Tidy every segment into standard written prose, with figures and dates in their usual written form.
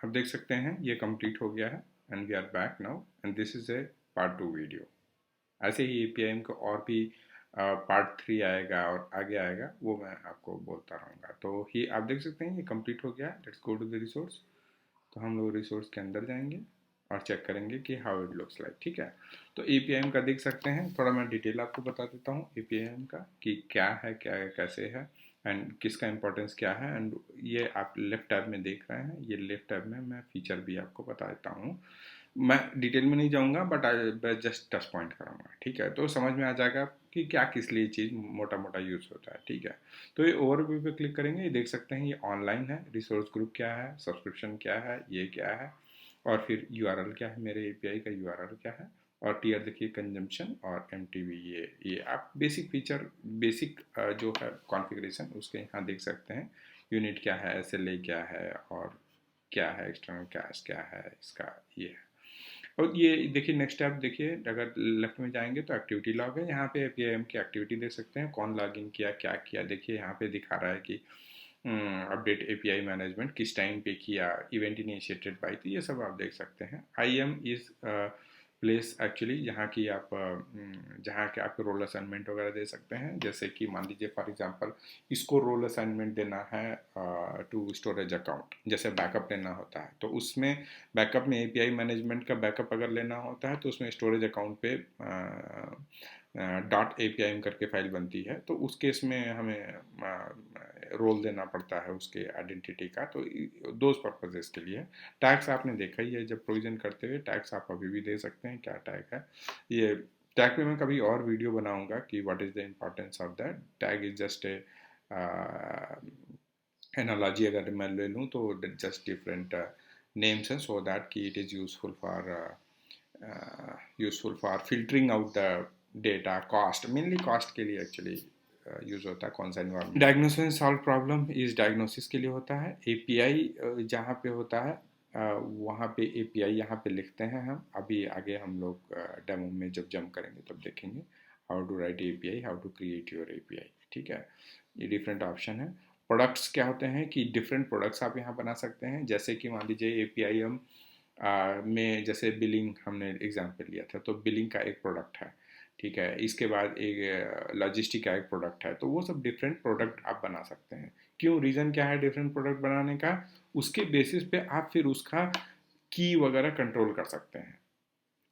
अब देख सकते हैं ये कंप्लीट हो गया है and we are back now and this is a part 2 video. ऐसे ही एपीआई का और भी पार्ट 3 आएगा और आगे आएगा, वो मैं आपको बोलता रहूँगा। तो ही आप देख सकते हैं ये कंप्लीट हो गया है। Let's go to the resource. तो हम लोग रिसोर्स के अंदर जाएंगे और चेक करेंगे कि हाउ इट लुक्स लाइक। ठीक है, तो एपीआई का देख सकते हैं, थोड़ा मैं डिटेल आपको बता देता हूँ एपीआई का कि क्या है, क्या है, कैसे है एंड किसका इंपॉर्टेंस क्या है। एंड ये आप लेफ्ट टैब में देख रहे हैं, ये लेफ्ट टैब में मैं फीचर भी आपको बता देता हूँ। मैं डिटेल में नहीं जाऊँगा but I just touch point कराऊंगा। ठीक है, तो समझ में आ जाएगा कि क्या किस लिए चीज़ मोटा मोटा यूज़ होता है। ठीक है, तो ये ओवरव्यू पे क्लिक करेंगे, ये देख सकते हैं ये ऑनलाइन है, रिसोर्स ग्रुप क्या है, सब्सक्रिप्शन क्या है, ये क्या है, और फिर यूआरएल क्या है, मेरे एपीआई का यूआरएल क्या है, और टीयर देखिए कंजम्पशन और एमटीबी। ये आप बेसिक फीचर, बेसिक जो है कॉन्फ़िगरेशन उसके यहाँ देख सकते हैं। यूनिट क्या है, एसएलए क्या है, और क्या है एक्सटर्नल कैश क्या है इसका, ये है। और ये देखिए नेक्स्ट ऐप देखिए, अगर लेफ्ट में जाएंगे तो एक्टिविटी लॉग है, यहाँ पे एपीआई की एक्टिविटी देख सकते हैं, कौन लॉगिन किया, क्या किया। देखिए यहाँ पे दिखा रहा है कि अपडेट एपीआई मैनेजमेंट किस टाइम पे किया, इवेंट इनिशिएटेड बाय, तो ये सब आप देख सकते हैं। I am is place actually जहाँ की आप जहाँ के आपके रोल असाइनमेंट वगैरह दे सकते हैं। जैसे कि मान लीजिए फॉर एग्जांपल इसको रोल असाइनमेंट देना है टू स्टोरेज अकाउंट, जैसे बैकअप लेना होता है तो उसमें बैकअप में एपीआई मैनेजमेंट का बैकअप अगर लेना होता है तो उसमें स्टोरेज अकाउंट पे डॉट एपीआई करके फाइल बनती है, तो उस केस में हमें रोल देना पड़ता है उसके आइडेंटिटी का। तो दोज पर्पजेस के लिए टैग्स आपने देखा ही है, जब प्रोविजन करते हुए टैग्स आप अभी भी दे सकते हैं, क्या टैग है ये। टैग पे मैं कभी और वीडियो बनाऊंगा कि what is the importance of that tag. Is just a analogy अगर मैं ले लूँ तो जस्ट डिफरेंट नेम्स हैं, सो दैट कि it is useful for filtering out the data. Cost, mainly cost के लिए एक्चुअली यूज़ होता है, कौन सा इन्वायरमेंट। डायग्नोसिस सॉल्व प्रॉब्लम इस डायग्नोसिस के लिए होता है। एपीआई जहाँ पे होता है वहाँ पे एपीआई यहाँ पे लिखते हैं हम। अभी आगे हम लोग डेमो में जब जंप करेंगे तब देखेंगे how to write API, how to create your API. ठीक है, ये डिफरेंट ऑप्शन है। प्रोडक्ट्स क्या होते हैं कि डिफरेंट प्रोडक्ट्स आप यहाँ बना सकते हैं। जैसे कि मान लीजिए एपीआई हम में जैसे बिलिंग हमने एग्जांपल लिया था, तो बिलिंग का एक प्रोडक्ट है। ठीक है, इसके बाद एक लॉजिस्टिक का एक प्रोडक्ट है, तो वो सब डिफरेंट प्रोडक्ट आप बना सकते हैं। क्यों, रीज़न क्या है डिफरेंट प्रोडक्ट बनाने का, उसके बेसिस पे आप फिर उसका की वगैरह कंट्रोल कर सकते हैं।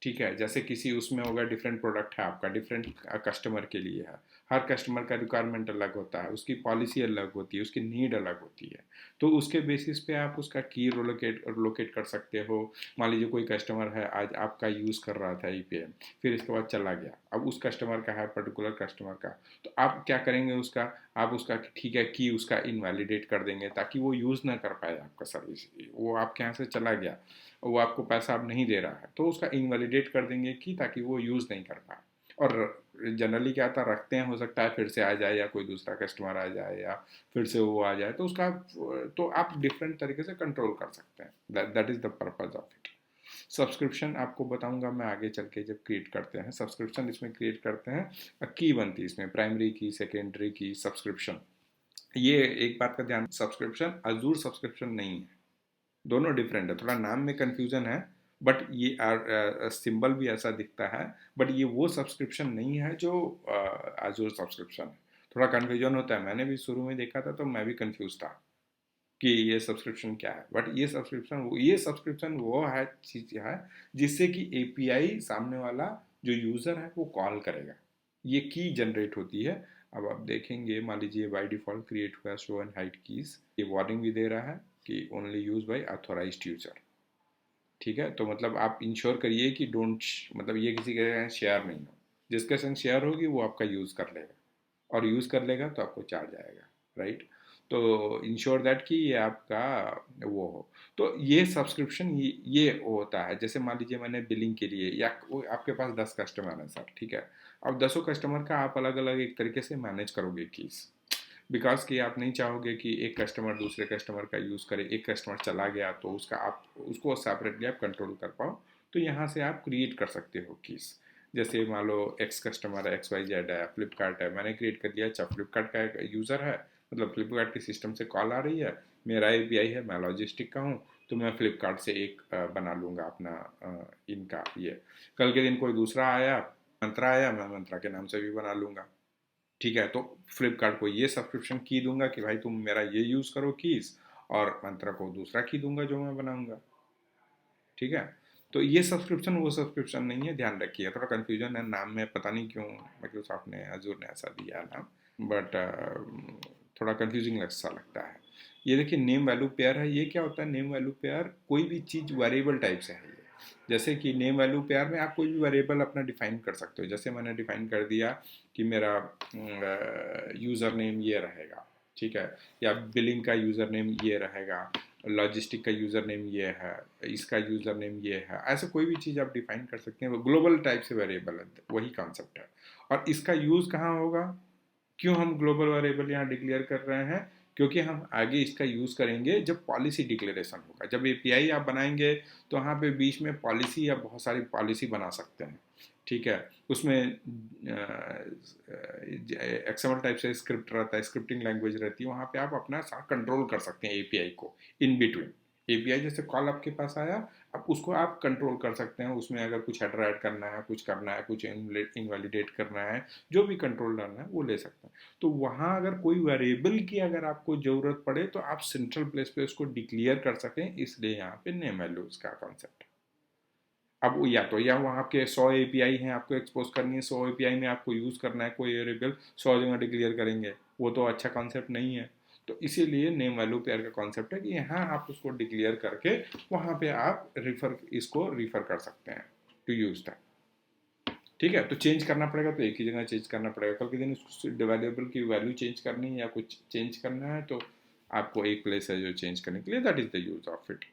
ठीक है, जैसे किसी उसमें होगा डिफरेंट प्रोडक्ट है आपका, डिफरेंट कस्टमर के लिए है। हर कस्टमर का रिक्वायरमेंट अलग होता है, उसकी पॉलिसी अलग होती है, उसकी नीड अलग होती है। तो उसके बेसिस पे आप उसका की लोकेट कर सकते हो। मान लीजिए कोई कस्टमर है आज आपका यूज़ कर रहा था ईपीएम, फिर इसके बाद चला गया, अब उस कस्टमर का है, पर्टिकुलर कस्टमर का, तो आप क्या करेंगे उसका, आप उसका ठीक है की उसका इनवैलिडेट कर देंगे ताकि वो यूज़ ना कर पाए आपका सर्विस। वो आपके यहाँ से चला गया, वो आपको पैसा अब नहीं दे रहा है, तो उसका इनवैलिडेट कर देंगे कि ताकि वो यूज़ नहीं कर पाए। और जनरली क्या होता है, रखते हैं, हो सकता है फिर से आ जाए या कोई दूसरा कस्टमर आ जाए या फिर से वो आ जाए, तो उसका तो आप डिफरेंट तरीके से कंट्रोल कर सकते हैं। That is the purpose of it. Subscription आपको बताऊंगा मैं आगे चल के, जब क्रिएट करते हैं सब्सक्रिप्शन, इसमें क्रिएट करते हैं की बनती है इसमें, प्राइमरी की, सेकेंडरी की, सब्सक्रिप्शन। ये एक बात का ध्यान, सब्सक्रिप्शन अजूर सब्सक्रिप्शन नहीं है, दोनों डिफरेंट है। थोड़ा नाम में कन्फ्यूज़न है बट ये सिंबल भी ऐसा दिखता है, बट ये वो सब्सक्रिप्शन नहीं है जो आजूर सब्सक्रिप्शन है। थोड़ा कन्फ्यूजन होता है, मैंने भी शुरू में देखा था तो मैं भी कंफ्यूज था कि ये सब्सक्रिप्शन क्या है। बट ये सब्सक्रिप्शन वो है, चीज़ है जिससे कि एपीआई सामने वाला जो यूज़र है वो कॉल करेगा, ये की जनरेट होती है। अब आप देखेंगे, मान लीजिए बाय डिफ़ॉल्ट क्रिएट हुआ शो एंड हाइड कीज़, ये वार्निंग भी दे रहा है कि only use by authorized user. ठीक है, तो मतलब आप इंश्योर करिए कि डोंट, मतलब ये किसी के साथ शेयर नहीं हो। जिसके संग शेयर होगी वो आपका यूज़ कर लेगा, और यूज़ कर लेगा तो आपको चार्ज आएगा, राइट। तो इंश्योर दैट कि ये आपका वो हो। तो ये सब्सक्रिप्शन ये होता है। जैसे मान लीजिए मैंने बिलिंग के लिए, या आपके पास 10 कस्टमर हैं सर, ठीक है, अब 10 कस्टमर का आप अलग अलग एक तरीके से मैनेज करोगे कीज़, बिकॉज कि आप नहीं चाहोगे कि एक कस्टमर दूसरे कस्टमर का यूज़ करे, एक कस्टमर चला गया तो उसका आप उसको सेपरेटली आप कंट्रोल कर पाओ। तो यहाँ से आप क्रिएट कर सकते हो कीज़। जैसे मान लो एक्स कस्टमर है, XYZ है, फ्लिपकार्ट है, मैंने क्रिएट कर दिया। अच्छा, फ्लिपकार्ट का एक यूज़र है, मतलब फ्लिपकार्ट के सिस्टम से कॉल आ रही है, मेरा एपीआई है, मैं लॉजिस्टिक का हूँ, तो मैं फ्लिपकार्ट से एक बना लूँगा अपना इनका ये। कल के दिन कोई दूसरा आया, मंत्रा आया, मैं मंत्रा के नाम से भी बना लूँगा। ठीक है, तो फ्लिपकार्ट को ये सब्सक्रिप्शन की दूंगा कि भाई तुम मेरा ये यूज़ करो कीज, और मंत्रा को दूसरा की दूंगा जो मैं बनाऊंगा। ठीक है, तो ये सब्सक्रिप्शन वो सब्सक्रिप्शन नहीं है, ध्यान रखिए। थोड़ा कन्फ्यूजन है नाम में, पता नहीं क्यों माइक्रोसॉफ्ट ने, अजूर ने ऐसा दिया नाम, बट थोड़ा कंफ्यूजिंग सा लगता है। ये देखिए नेम वैल्यू पेयर है। ये क्या होता है नेम वैल्यू पेयर? कोई भी चीज़ वेरिएबल टाइप से है ये। जैसे कि नेम वैल्यू पेयर में आप कोई भी वेरिएबल अपना डिफाइन कर सकते हो। जैसे मैंने डिफाइन कर दिया कि मेरा यूज़र नेम ये रहेगा, ठीक है, या बिलिंग का यूज़र नेम ये रहेगा, लॉजिस्टिक का यूज़र नेम ये है, इसका यूज़र नेम ये है। ऐसे कोई भी चीज़ आप डिफाइन कर सकते हैं, वो ग्लोबल टाइप से वेरिएबल है, वही कॉन्सेप्ट है। और इसका यूज़ कहाँ होगा? क्यों हम ग्लोबल वेरिएबल यहाँ डिक्लेयर कर रहे हैं? क्योंकि हम आगे इसका यूज़ करेंगे जब पॉलिसी डिक्लेरेशन होगा। जब एपीआई आप बनाएंगे तो वहाँ पे बीच में पॉलिसी या बहुत सारी पॉलिसी बना सकते हैं। ठीक है, उसमें एक्सएमएल टाइप से स्क्रिप्ट रहता है, स्क्रिप्टिंग लैंग्वेज रहती है, वहाँ पे आप अपना सारा कंट्रोल कर सकते हैं एपीआई को इन बिटवीन। एपीआई जैसे कॉल आपके पास आया, अब उसको आप कंट्रोल कर सकते हैं। उसमें अगर कुछ हेडर ऐड करना है, कुछ करना है, कुछ इनवैलिडेट करना है, जो भी कंट्रोल डालना है वो ले सकते हैं। तो वहाँ अगर कोई वेरिएबल की अगर आपको ज़रूरत पड़े तो आप सेंट्रल प्लेस पे उसको डिक्लेयर कर सकें, इसलिए यहाँ पे नेम वैल्यूज का कॉन्सेप्ट है। अब या तो या वहाँ आपके 100 एपीआई हैं, आपको एक्सपोज करनी है, 100 एपीआई में आपको यूज़ करना है कोई वेरिएबल, 100 जगह डिक्लेयर करेंगे, वो तो अच्छा कॉन्सेप्ट नहीं है। तो इसीलिए नेम वैल्यू पेयर का कॉन्सेप्ट है कि यहाँ आप उसको डिक्लेयर करके वहाँ पे आप इसको रिफर कर सकते हैं टू यूज दैट। ठीक है, तो चेंज करना पड़ेगा तो एक ही जगह चेंज करना पड़ेगा। कल के दिन उस वेरिएबल की वैल्यू चेंज करनी है या कुछ चेंज करना है तो आपको एक प्लेस है जो चेंज करने के लिए, that is the use of it.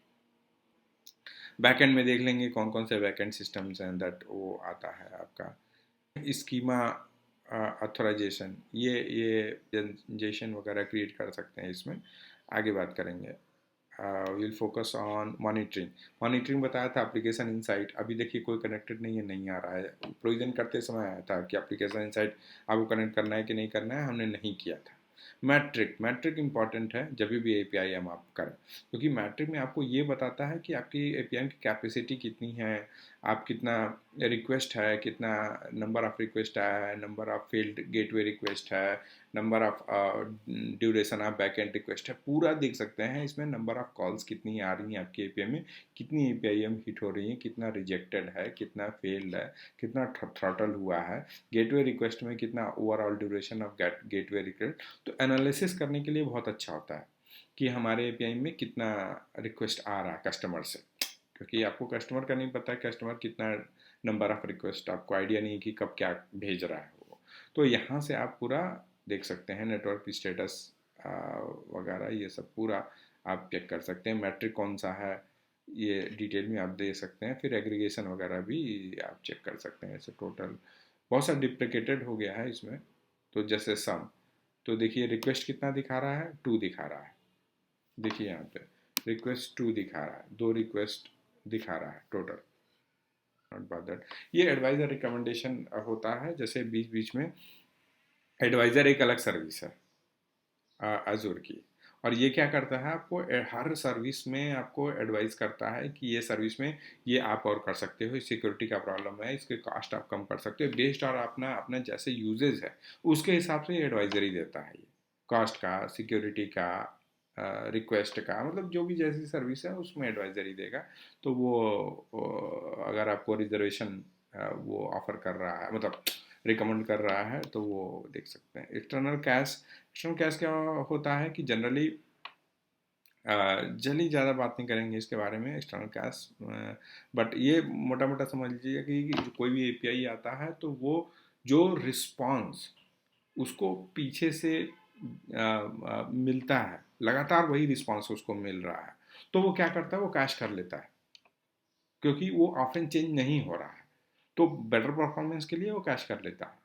Backend में देख लेंगे कौन कौन से बैकएंड सिस्टम्स हैं, दैट वो आता है आपका स्कीमा ऑथराइजेशन, ये जनरेशन वगैरह क्रिएट कर सकते हैं। इसमें आगे बात करेंगे। Will focus on monitoring. Monitoring बताया था एप्लीकेशन इनसाइट, अभी देखिए कोई कनेक्टेड नहीं है, नहीं आ रहा है। प्रोविजन करते समय आया था कि एप्लीकेशन इनसाइट आपको कनेक्ट करना है कि नहीं करना है, हमने नहीं किया था। मैट्रिक इंपॉर्टेंट है जब भी एपीआई हम आप करें, क्योंकि मैट्रिक में आपको ये बताता है कि आपकी एपीआई की कैपेसिटी कितनी है, आप कितना रिक्वेस्ट है, कितना नंबर ऑफ रिक्वेस्ट आया है, number of field gateway request है, number of duration of backend request है, पूरा देख सकते हैं इसमें। नंबर ऑफ कॉल्स कितनी आ रही हैं आपकी एपीआई में, कितनी एपीआई हम हिट हो रही हैं, कितना रिजेक्टेड है, कितना फेल्ड है, कितना थ्रॉटल हुआ है, गेटवे रिक्वेस्ट में कितना overall duration of gateway request. तो एनालिसिस करने के लिए बहुत अच्छा होता है कि हमारे एपीआई में कितना रिक्वेस्ट आ रहा है कस्टमर से, क्योंकि आपको कस्टमर का नहीं पता है, कस्टमर कितना नंबर ऑफ रिक्वेस्ट, आपको आइडिया नहीं है कि कब क्या भेज रहा है वो। तो यहाँ से आप पूरा देख सकते हैं, नेटवर्क स्टेटस वगैरह ये सब पूरा आप चेक कर सकते हैं। मैट्रिक कौन सा है ये डिटेल में आप दे सकते हैं। फिर एग्रीगेशन वगैरह भी आप चेक कर सकते हैं। ऐसे टोटल बहुत सा डिप्लिकेटेड हो गया है इसमें। तो जैसे सम, तो देखिए रिक्वेस्ट कितना दिखा रहा है, 2 दिखा रहा है। देखिए यहाँ पे रिक्वेस्ट 2 दिखा रहा है, 2 रिक्वेस्ट दिखा रहा है टोटल। नॉट बात दैट, ये एडवाइजर रिकमेंडेशन होता है। जैसे बीच बीच में एडवाइजर एक अलग सर्विस है अजूर की, और ये क्या करता है, आपको हर सर्विस में आपको एडवाइस करता है कि ये सर्विस में ये आप और कर सकते हो, सिक्योरिटी का प्रॉब्लम है, इसके कॉस्ट आप कम कर सकते हो, बेस्ड और अपना अपना जैसे यूजेज है उसके हिसाब से एडवाइजरी देता है। ये कॉस्ट का, सिक्योरिटी का, रिक्वेस्ट का, मतलब जो भी जैसी सर्विस है उसमें एडवाइजरी देगा। तो वो अगर आपको रिजर्वेशन वो ऑफर कर रहा है, मतलब रिकमेंड कर रहा है, तो वो देख सकते हैं। एक्सटर्नल कैश क्या होता है कि जनरली जल्दी ज़्यादा बात नहीं करेंगे इसके बारे में एक्सटर्नल कैश, बट ये मोटा मोटा समझ लीजिए कि जो कोई भी एपीआई आता है तो वो जो रिस्पॉन्स उसको पीछे से मिलता है, लगातार वही रिस्पॉन्स उसको मिल रहा है, तो वो क्या करता है, वो कैश कर लेता है, क्योंकि वो ऑफन चेंज नहीं हो रहा है। तो बेटर परफॉर्मेंस के लिए वो कैश कर लेता है।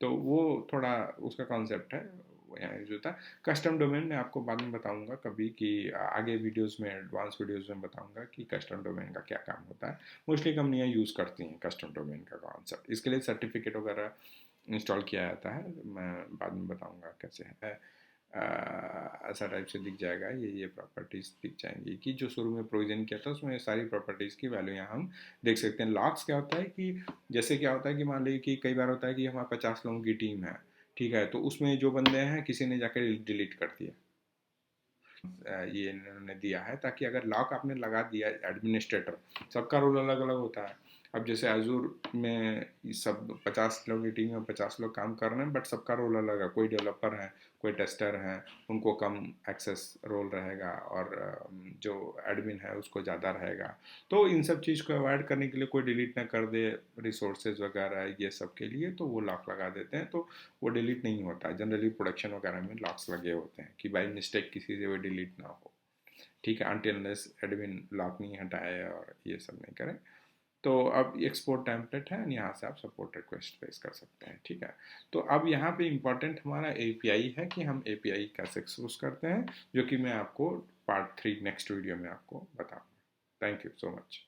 तो वो थोड़ा उसका कॉन्सेप्ट है, वो यहाँ यूज होता है। कस्टम डोमेन में आपको बाद में बताऊंगा कभी, कि आगे वीडियोस में, एडवांस वीडियोस में बताऊंगा कि कस्टम डोमेन का क्या काम होता है। मोस्टली कंपनियाँ यूज़ करती हैं कस्टम डोमेन का कॉन्सेप्ट, इसके लिए सर्टिफिकेट वगैरह इंस्टॉल किया जाता है, मैं बाद में बताऊंगा कैसे है। ऐसा टाइप से दिख जाएगा, ये प्रॉपर्टीज़ दिख जाएंगी कि जो शुरू में प्रोविजन किया था उसमें सारी प्रॉपर्टीज़ की वैल्यू यहाँ हम देख सकते हैं। लॉक्स क्या होता है कि जैसे क्या होता है कि मान लीजिए कि कई बार होता है कि हमारे 50 लोगों की टीम है, ठीक है, तो उसमें जो बंदे हैं किसी ने जाकर डिलीट कर दिया, ये इन्होंने दिया है ताकि अगर लॉक आपने लगा दिया, एडमिनिस्ट्रेटर सबका रोल अलग अलग होता है। अब जैसे एजूर में सब 50 लोगों की टीम में 50 लोग काम कर रहे हैं, बट सबका रोल अलग है, कोई डेवलपर है, कोई टेस्टर है, उनको कम एक्सेस रोल रहेगा, और जो एडमिन है उसको ज़्यादा रहेगा। तो इन सब चीज़ को अवॉइड करने के लिए कोई डिलीट ना कर दे रिसोर्सेज वगैरह ये सब के लिए, तो वो लॉक लगा देते हैं, तो वो डिलीट नहीं होता। जनरली प्रोडक्शन वगैरह में लॉक्स लगे होते हैं कि बाई मिस्टेक किसी से वो डिलीट ना हो, ठीक है, अनटिल अनलेस एडमिन लॉक नहीं हटाए और ये सब नहीं करे। तो अब एक्सपोर्ट टेम्पलेट है, यहाँ से आप सपोर्ट रिक्वेस्ट रेज कर सकते हैं, ठीक है। तो अब यहाँ पे इम्पॉर्टेंट हमारा एपीआई है कि हम एपीआई कैसे एक्सपोज करते हैं, जो कि मैं आपको पार्ट 3 नेक्स्ट वीडियो में आपको बताऊँगा। Thank you so much.